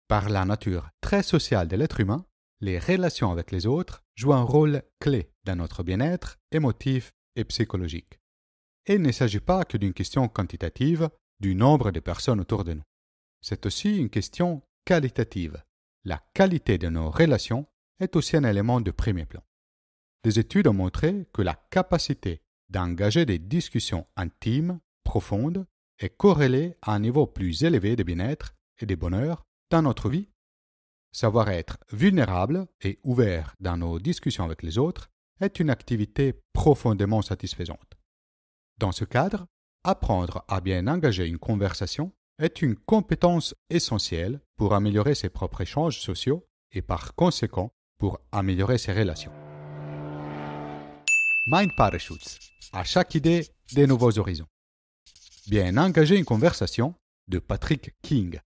Par la nature très sociale de l'être humain, les relations avec les autres jouent un rôle clé dans notre bien-être émotif et psychologique. Et il ne s'agit pas que d'une question quantitative du nombre de personnes autour de nous. C'est aussi une question qualitative. La qualité de nos relations est aussi un élément de premier plan. Des études ont montré que la capacité d'engager des discussions intimes, profondes, est corrélée à un niveau plus élevé de bien-être et de bonheur dans notre vie. Savoir être vulnérable et ouvert dans nos discussions avec les autres est une activité profondément satisfaisante. Dans ce cadre, apprendre à bien engager une conversation est une compétence essentielle pour améliorer ses propres échanges sociaux et par conséquent pour améliorer ses relations. Mind Parachutes. À chaque idée, des nouveaux horizons. Bien engager une conversation de Patrick King.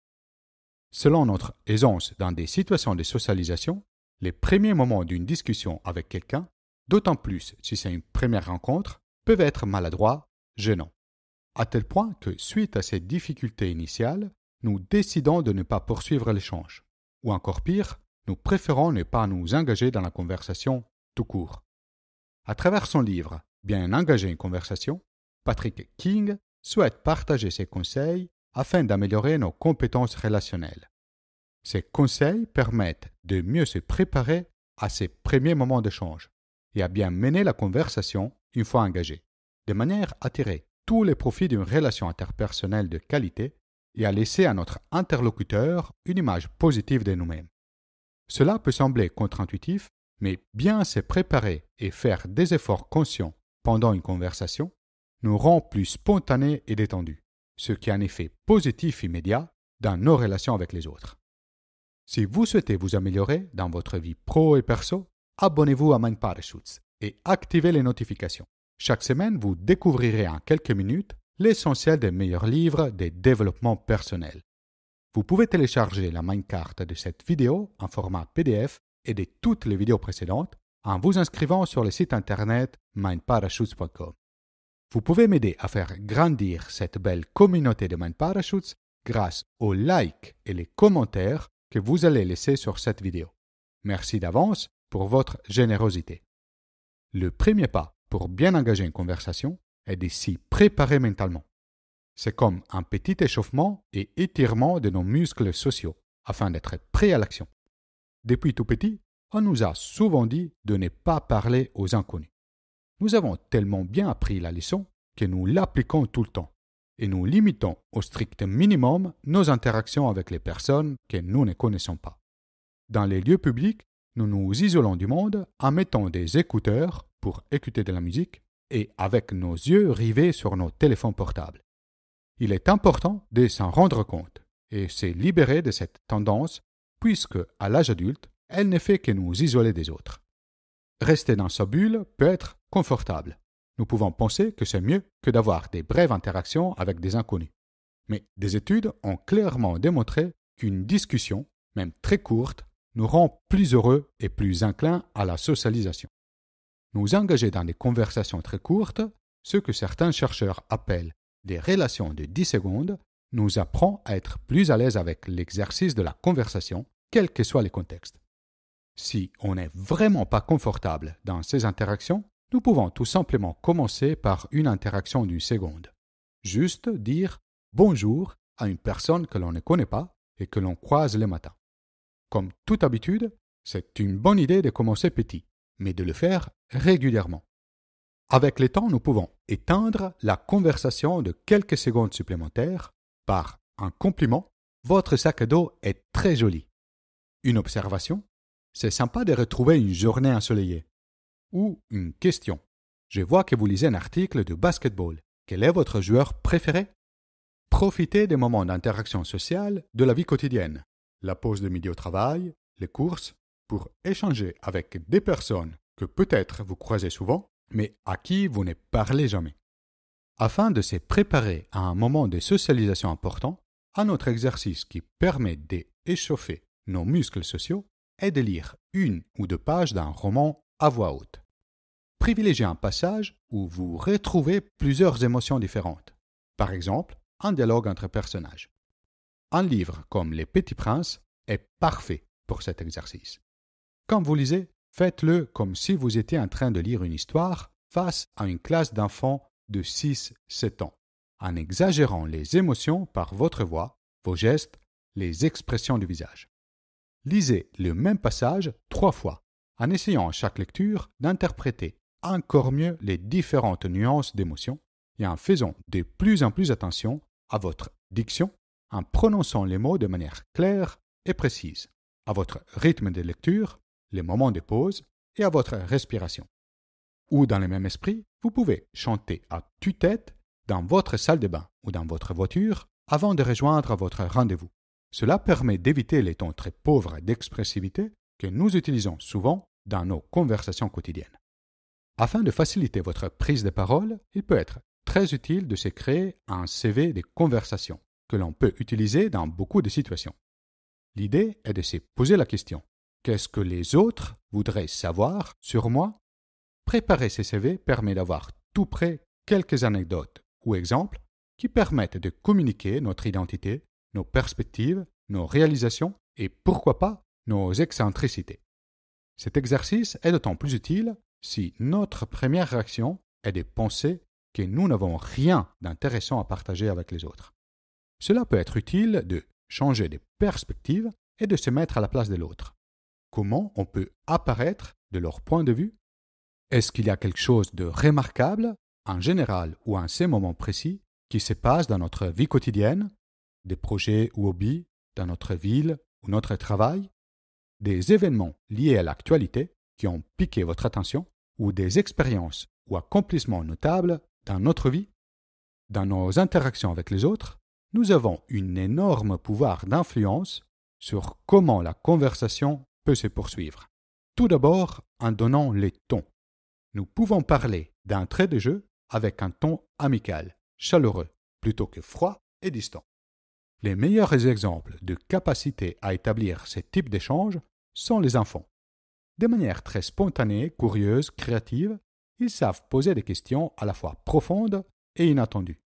Selon notre aisance dans des situations de socialisation, les premiers moments d'une discussion avec quelqu'un, d'autant plus si c'est une première rencontre, peuvent être maladroits, gênants. À tel point que, suite à ces difficultés initiales, nous décidons de ne pas poursuivre l'échange. Ou encore pire, nous préférons ne pas nous engager dans la conversation tout court. À travers son livre « Bien engager une conversation », Patrick King souhaite partager ses conseils afin d'améliorer nos compétences relationnelles. Ces conseils permettent de mieux se préparer à ces premiers moments d'échange et à bien mener la conversation une fois engagée, de manière à tirer tous les profits d'une relation interpersonnelle de qualité et à laisser à notre interlocuteur une image positive de nous-mêmes. Cela peut sembler contre-intuitif, mais bien se préparer et faire des efforts conscients pendant une conversation nous rend plus spontanés et détendus, ce qui a un effet positif immédiat dans nos relations avec les autres. Si vous souhaitez vous améliorer dans votre vie pro et perso, abonnez-vous à Mind Parachutes et activez les notifications. Chaque semaine, vous découvrirez en quelques minutes l'essentiel des meilleurs livres de développement personnel. Vous pouvez télécharger la Mindcard de cette vidéo en format PDF et de toutes les vidéos précédentes en vous inscrivant sur le site internet mindparachutes.com. Vous pouvez m'aider à faire grandir cette belle communauté de Mind Parachutes grâce aux likes et les commentaires que vous allez laisser sur cette vidéo. Merci d'avance pour votre générosité. Le premier pas pour bien engager une conversation est de s'y préparer mentalement. C'est comme un petit échauffement et étirement de nos muscles sociaux afin d'être prêt à l'action. Depuis tout petit, on nous a souvent dit de ne pas parler aux inconnus. Nous avons tellement bien appris la leçon que nous l'appliquons tout le temps et nous limitons au strict minimum nos interactions avec les personnes que nous ne connaissons pas. Dans les lieux publics, nous nous isolons du monde en mettant des écouteurs pour écouter de la musique et avec nos yeux rivés sur nos téléphones portables. Il est important de s'en rendre compte et se libérer de cette tendance puisque, à l'âge adulte, elle ne fait que nous isoler des autres. Rester dans sa bulle peut être confortable. Nous pouvons penser que c'est mieux que d'avoir des brèves interactions avec des inconnus. Mais des études ont clairement démontré qu'une discussion, même très courte, nous rend plus heureux et plus enclins à la socialisation. Nous engager dans des conversations très courtes, ce que certains chercheurs appellent des relations de 10 secondes, nous apprend à être plus à l'aise avec l'exercice de la conversation, quels que soient les contextes. Si on n'est vraiment pas confortable dans ces interactions, nous pouvons tout simplement commencer par une interaction d'une seconde. Juste dire bonjour à une personne que l'on ne connaît pas et que l'on croise le matin. Comme toute habitude, c'est une bonne idée de commencer petit, mais de le faire régulièrement. Avec le temps, nous pouvons étendre la conversation de quelques secondes supplémentaires par un compliment. Votre sac à dos est très joli. Une observation. C'est sympa de retrouver une journée ensoleillée. Ou une question. Je vois que vous lisez un article de basketball. Quel est votre joueur préféré? Profitez des moments d'interaction sociale de la vie quotidienne, la pause de midi au travail, les courses, pour échanger avec des personnes que peut-être vous croisez souvent, mais à qui vous ne parlez jamais. Afin de se préparer à un moment de socialisation important, un autre exercice qui permet d'échauffer nos muscles sociaux est de lire 1 ou 2 pages d'un roman à voix haute. Privilégiez un passage où vous retrouvez plusieurs émotions différentes. Par exemple, un dialogue entre personnages. Un livre comme Les Petits Princes est parfait pour cet exercice. Quand vous lisez, faites-le comme si vous étiez en train de lire une histoire face à une classe d'enfants de 6-7 ans, en exagérant les émotions par votre voix, vos gestes, les expressions du visage. Lisez le même passage 3 fois, en essayant à chaque lecture d'interpréter encore mieux les différentes nuances d'émotions et en faisant de plus en plus attention à votre diction, en prononçant les mots de manière claire et précise, à votre rythme de lecture, les moments de pause et à votre respiration. Ou dans le même esprit, vous pouvez chanter à tue-tête dans votre salle de bain ou dans votre voiture avant de rejoindre votre rendez-vous. Cela permet d'éviter les tons très pauvres d'expressivité que nous utilisons souvent dans nos conversations quotidiennes. Afin de faciliter votre prise de parole, il peut être très utile de se créer un CV de conversation que l'on peut utiliser dans beaucoup de situations. L'idée est de se poser la question « Qu'est-ce que les autres voudraient savoir sur moi ?» Préparer ces CV permet d'avoir tout près quelques anecdotes ou exemples qui permettent de communiquer notre identité, nos perspectives, nos réalisations et pourquoi pas nos excentricités. Cet exercice est d'autant plus utile si notre première réaction est de penser que nous n'avons rien d'intéressant à partager avec les autres. Cela peut être utile de changer de perspective et de se mettre à la place de l'autre. Comment on peut apparaître de leur point de vue? Est-ce qu'il y a quelque chose de remarquable, en général ou en ces moments précis, qui se passe dans notre vie quotidienne, des projets ou hobbies, dans notre ville ou notre travail, des événements liés à l'actualité qui ont piqué votre attention ou des expériences ou accomplissements notables dans notre vie? Dans nos interactions avec les autres, nous avons un énorme pouvoir d'influence sur comment la conversation peut se poursuivre. Tout d'abord, en donnant les tons. Nous pouvons parler d'un trait de jeu avec un ton amical, chaleureux, plutôt que froid et distant. Les meilleurs exemples de capacité à établir ce type d'échange sont les enfants. De manière très spontanée, curieuse, créative, ils savent poser des questions à la fois profondes et inattendues.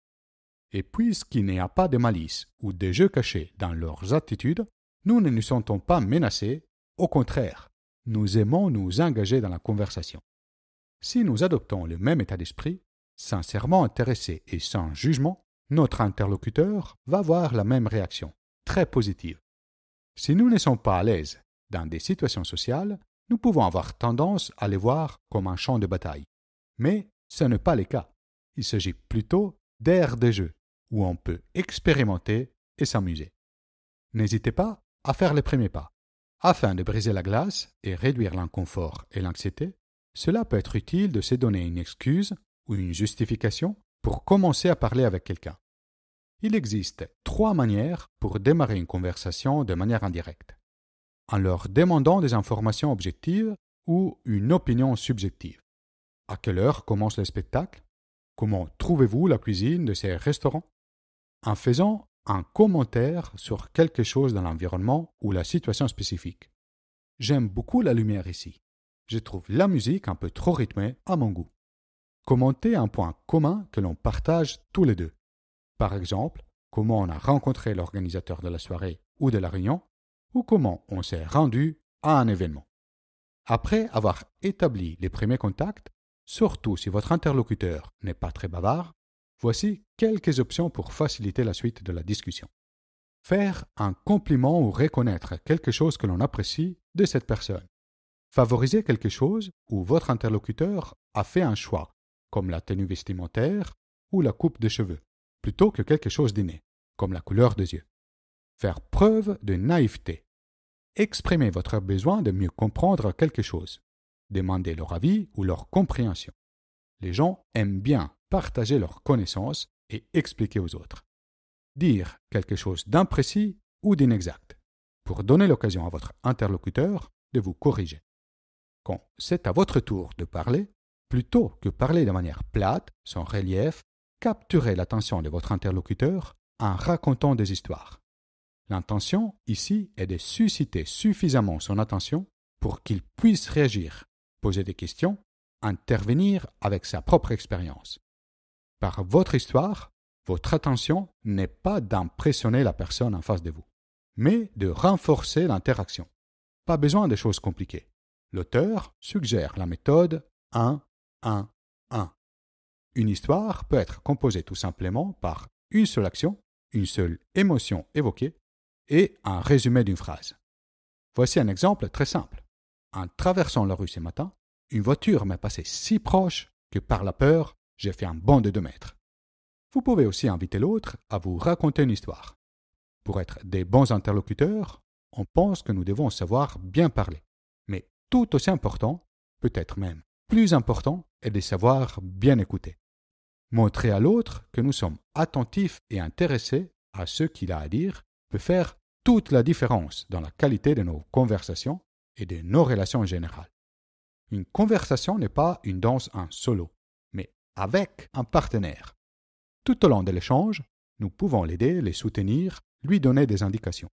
Et puisqu'il n'y a pas de malice ou de jeu caché dans leurs attitudes, nous ne nous sentons pas menacés, au contraire, nous aimons nous engager dans la conversation. Si nous adoptons le même état d'esprit, sincèrement intéressé et sans jugement, notre interlocuteur va avoir la même réaction, très positive. Si nous ne sommes pas à l'aise dans des situations sociales, nous pouvons avoir tendance à les voir comme un champ de bataille. Mais ce n'est pas le cas. Il s'agit plutôt d'aires de jeu, où on peut expérimenter et s'amuser. N'hésitez pas à faire les premiers pas. Afin de briser la glace et réduire l'inconfort et l'anxiété, cela peut être utile de se donner une excuse ou une justification pour commencer à parler avec quelqu'un. Il existe 3 manières pour démarrer une conversation de manière indirecte. En leur demandant des informations objectives ou une opinion subjective. À quelle heure commence le spectacle? Comment trouvez-vous la cuisine de ces restaurants? En faisant un commentaire sur quelque chose dans l'environnement ou la situation spécifique. J'aime beaucoup la lumière ici. Je trouve la musique un peu trop rythmée à mon goût. Commentez un point commun que l'on partage tous les deux. Par exemple, comment on a rencontré l'organisateur de la soirée ou de la réunion, ou comment on s'est rendu à un événement. Après avoir établi les premiers contacts, surtout si votre interlocuteur n'est pas très bavard, voici quelques options pour faciliter la suite de la discussion. Faire un compliment ou reconnaître quelque chose que l'on apprécie de cette personne. Favoriser quelque chose où votre interlocuteur a fait un choix, comme la tenue vestimentaire ou la coupe de cheveux, plutôt que quelque chose d'inné, comme la couleur des yeux. Faire preuve de naïveté. Exprimer votre besoin de mieux comprendre quelque chose. Demander leur avis ou leur compréhension. Les gens aiment bien partager leurs connaissances et expliquer aux autres. Dire quelque chose d'imprécis ou d'inexact, pour donner l'occasion à votre interlocuteur de vous corriger. Quand c'est à votre tour de parler, plutôt que parler de manière plate, sans relief, capturez l'attention de votre interlocuteur en racontant des histoires. L'intention ici est de susciter suffisamment son attention pour qu'il puisse réagir, poser des questions, intervenir avec sa propre expérience. Par votre histoire, votre attention n'est pas d'impressionner la personne en face de vous, mais de renforcer l'interaction. Pas besoin de choses compliquées. L'auteur suggère la méthode 1-1-1. Une histoire peut être composée tout simplement par une seule action, une seule émotion évoquée et un résumé d'une phrase. Voici un exemple très simple. En traversant la rue ce matin, une voiture m'est passée si proche que par la peur, j'ai fait un bond de 2 mètres. Vous pouvez aussi inviter l'autre à vous raconter une histoire. Pour être des bons interlocuteurs, on pense que nous devons savoir bien parler. Mais tout aussi important, peut-être même plus important, est de savoir bien écouter. Montrer à l'autre que nous sommes attentifs et intéressés à ce qu'il a à dire peut faire toute la différence dans la qualité de nos conversations et de nos relations générales. Une conversation n'est pas une danse en solo, mais avec un partenaire. Tout au long de l'échange, nous pouvons l'aider, les soutenir, lui donner des indications.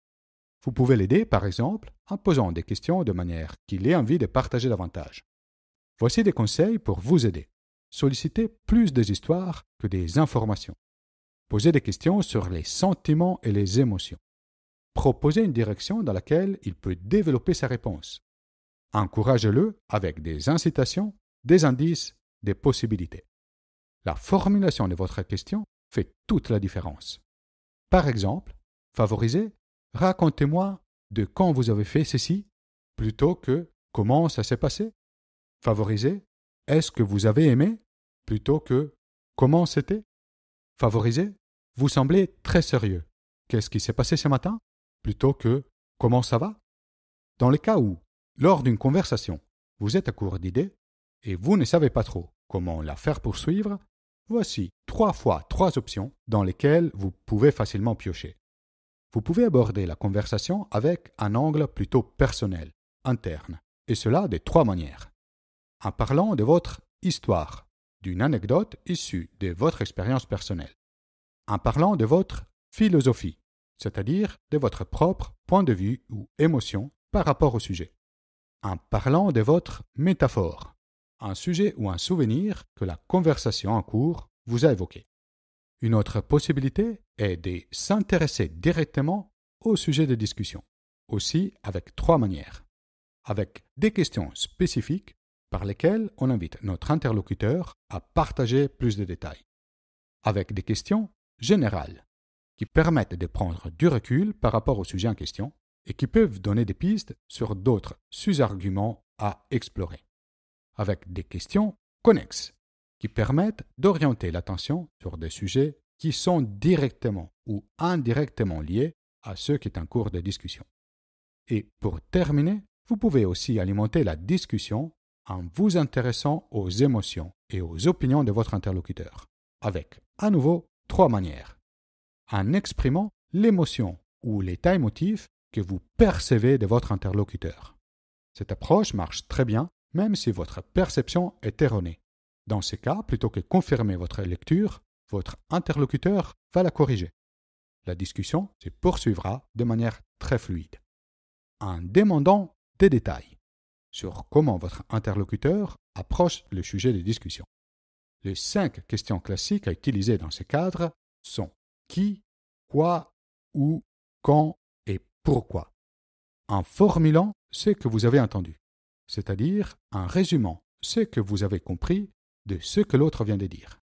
Vous pouvez l'aider, par exemple, en posant des questions de manière qu'il ait envie de partager davantage. Voici des conseils pour vous aider. Sollicitez plus des histoires que des informations. Posez des questions sur les sentiments et les émotions. Proposez une direction dans laquelle il peut développer sa réponse. Encouragez-le avec des incitations, des indices, des possibilités. La formulation de votre question fait toute la différence. Par exemple, favorisez « Racontez-moi de quand vous avez fait ceci » plutôt que « Comment ça s'est passé ?» Favorisez « Est-ce que vous avez aimé » plutôt que « Comment c'était ?» Favorisez « Vous semblez très sérieux. Qu'est-ce qui s'est passé ce matin ?» plutôt que « Comment ça va ?» Dans le cas où, lors d'une conversation, vous êtes à court d'idées et vous ne savez pas trop comment la faire poursuivre, voici 3 fois 3 options dans lesquelles vous pouvez facilement piocher. Vous pouvez aborder la conversation avec un angle plutôt personnel, interne, et cela de 3 manières. En parlant de votre histoire, d'une anecdote issue de votre expérience personnelle. En parlant de votre philosophie, c'est-à-dire de votre propre point de vue ou émotion par rapport au sujet. En parlant de votre métaphore, un sujet ou un souvenir que la conversation en cours vous a évoqué. Une autre possibilité est de s'intéresser directement au sujet de discussion, aussi avec 3 manières. Avec des questions spécifiques par lesquelles on invite notre interlocuteur à partager plus de détails. Avec des questions générales qui permettent de prendre du recul par rapport au sujet en question et qui peuvent donner des pistes sur d'autres sous-arguments à explorer. Avec des questions connexes qui permettent d'orienter l'attention sur des sujets qui sont directement ou indirectement liés à ce qui est en cours de discussion. Et pour terminer, vous pouvez aussi alimenter la discussion en vous intéressant aux émotions et aux opinions de votre interlocuteur, avec, à nouveau, 3 manières. En exprimant l'émotion ou l'état émotif que vous percevez de votre interlocuteur. Cette approche marche très bien, même si votre perception est erronée. Dans ce cas, plutôt que confirmer votre lecture, votre interlocuteur va la corriger. La discussion se poursuivra de manière très fluide. En demandant des détails sur comment votre interlocuteur approche le sujet de discussion. Les 5 questions classiques à utiliser dans ce cadre sont qui, quoi, où, quand et pourquoi. En formulant ce que vous avez entendu, c'est-à-dire en résumant ce que vous avez compris de ce que l'autre vient de dire.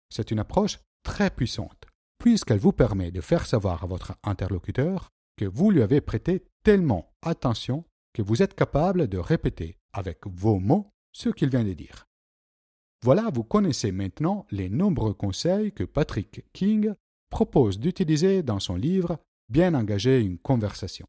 C'est une approche très puissante, puisqu'elle vous permet de faire savoir à votre interlocuteur que vous lui avez prêté tellement attention que vous êtes capable de répéter avec vos mots ce qu'il vient de dire. Voilà, vous connaissez maintenant les nombreux conseils que Patrick King propose d'utiliser dans son livre « Bien engager une conversation ».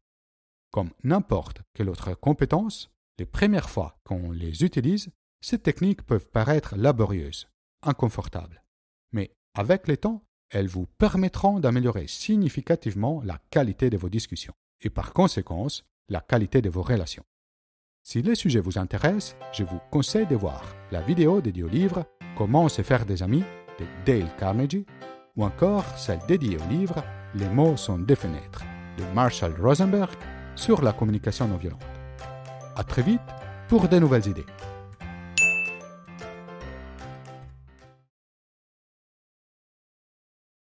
Comme n'importe quelle autre compétence, les premières fois qu'on les utilise, ces techniques peuvent paraître laborieuses, inconfortables. Mais avec le temps, elles vous permettront d'améliorer significativement la qualité de vos discussions et par conséquent, la qualité de vos relations. Si le sujet vous intéresse, je vous conseille de voir la vidéo dédiée au livre « Comment se faire des amis » de Dale Carnegie ou encore celle dédiée au livre « Les mots sont des fenêtres » de Marshall Rosenberg sur la communication non violente. À très vite pour de nouvelles idées.